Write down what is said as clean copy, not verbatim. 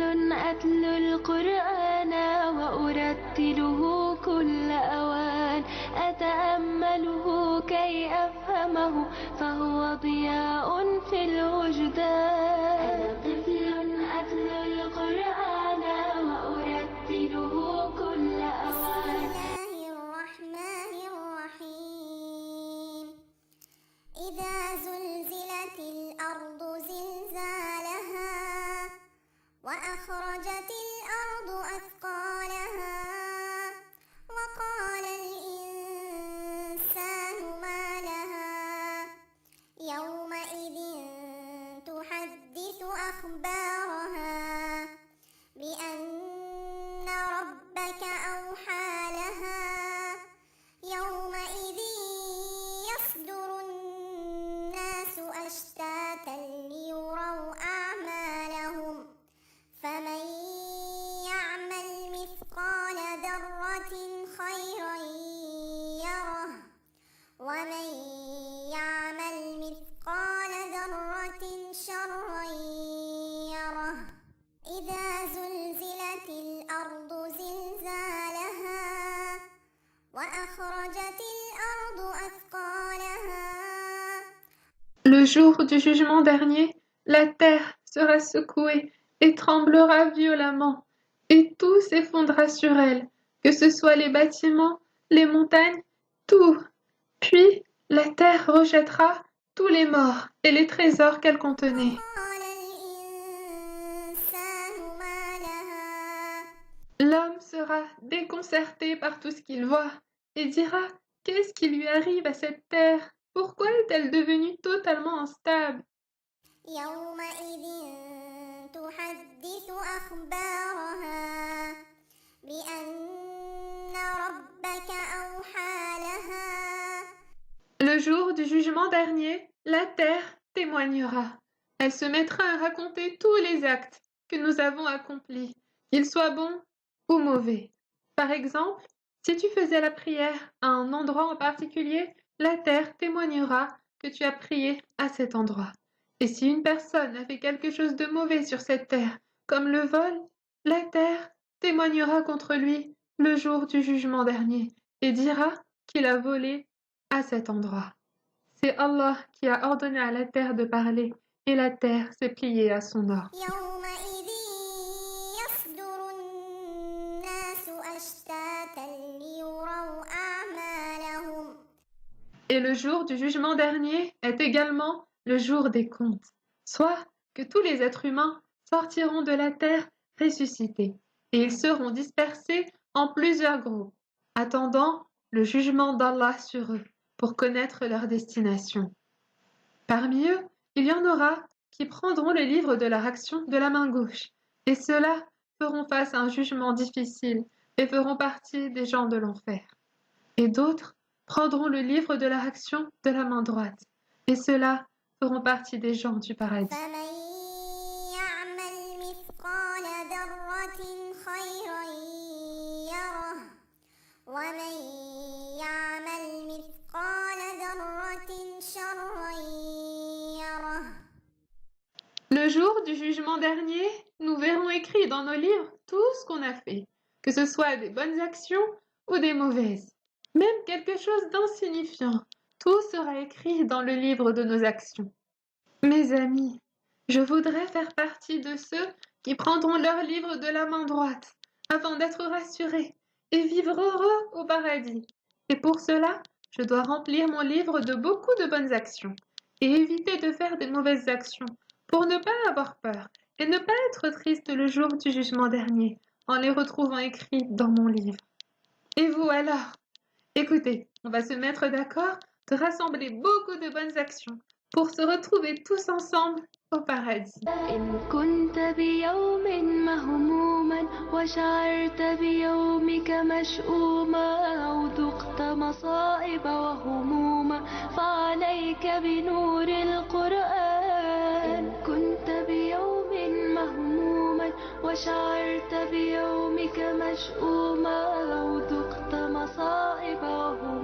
أتلو القرآن وأرتله كل أوان أتأمله كي أفهمه فهو ضياء في الوجدان أنا طفل أتلو القرآن وأرتله كل أوان. بسم الله الرحمن الرحيم. إذا زلزلت الأرض زلزالها وأخرجت الأرض أثقالها وقال الإنسان ما لها يومئذ تحدث أخبارها بأن ربك أوحى لها يومئذ يصدر الناس أشتاتا ليروا أعمالهم فمن يعمل مثقال ذرة خيرا يره ومن يعمل مثقال ذرة شرا يره. إذا زلزلت الأرض زلزالها وأخرجت الأرض أثقالها. Le jour du jugement dernier, la terre sera secouée et tremblera violemment, et tout s'effondrera sur elle, que ce soit les bâtiments, les montagnes, tout. Puis la terre rejettera tous les morts et les trésors qu'elle contenait. قال الإنسان ما لها L'homme sera déconcerté par tout ce qu'il voit et dira: qu'est-ce qui lui arrive à cette terre? Pourquoi est-elle devenue totalement instable? يومئذ تحدث أخبارها بأن ربك أوحى لها. Le jour du jugement dernier, la terre témoignera. Elle se mettra à raconter tous les actes que nous avons accomplis, qu'ils soient bons ou mauvais. Par exemple, si tu faisais la prière à un endroit en particulier, la terre témoignera que tu as prié à cet endroit. Et si une personne a fait quelque chose de mauvais sur cette terre, comme le vol, la terre témoignera contre lui le jour du jugement dernier et dira qu'il a volé à cet endroit. C'est Allah qui a ordonné à la terre de parler et la terre s'est pliée à son ordre. يومئذ يصدر الناس أشتاتا ليروا أعمالهم. Et le jour du jugement dernier est également le jour des comptes, soit que tous les êtres humains sortiront de la terre ressuscités et ils seront dispersés en plusieurs groupes, attendant le jugement d'Allah sur eux pour connaître leur destination. Parmi eux, il y en aura qui prendront le livre de leur action de la main gauche, et ceux-là feront face à un jugement difficile et feront partie des gens de l'enfer. Et d'autres prendront le livre de leur action de la main droite, et ceux-là feront partie des gens du paradis. فمن يعمل مثقال ذرة خيرا يره ومن يعمل مثقال ذرة شرا يره. Le jour du jugement dernier, nous verrons écrit dans nos livres tout ce qu'on a fait, que ce soit des bonnes actions ou des mauvaises. Même quelque chose d'insignifiant, tout sera écrit dans le livre de nos actions. Mes amis, je voudrais faire partie de ceux qui prendront leur livre de la main droite afin d'être rassurés et vivre heureux au paradis. Et pour cela, je dois remplir mon livre de beaucoup de bonnes actions et éviter de faire des mauvaises actions pour ne pas avoir peur et ne pas être triste le jour du jugement dernier en les retrouvant écrits dans mon livre. Et vous alors? Écoutez, on va se mettre d'accord de rassembler beaucoup de bonnes actions pour se retrouver tous ensemble au paradis. إن كنت بيوم مهموما وشعرت بيومك مشؤوما أو ذقت مصائب وهموما فعليك بنور القرآن. إن كنت بيوم مهموما وشعرت بيومك مشؤوما أو ذقت مصائب وهموما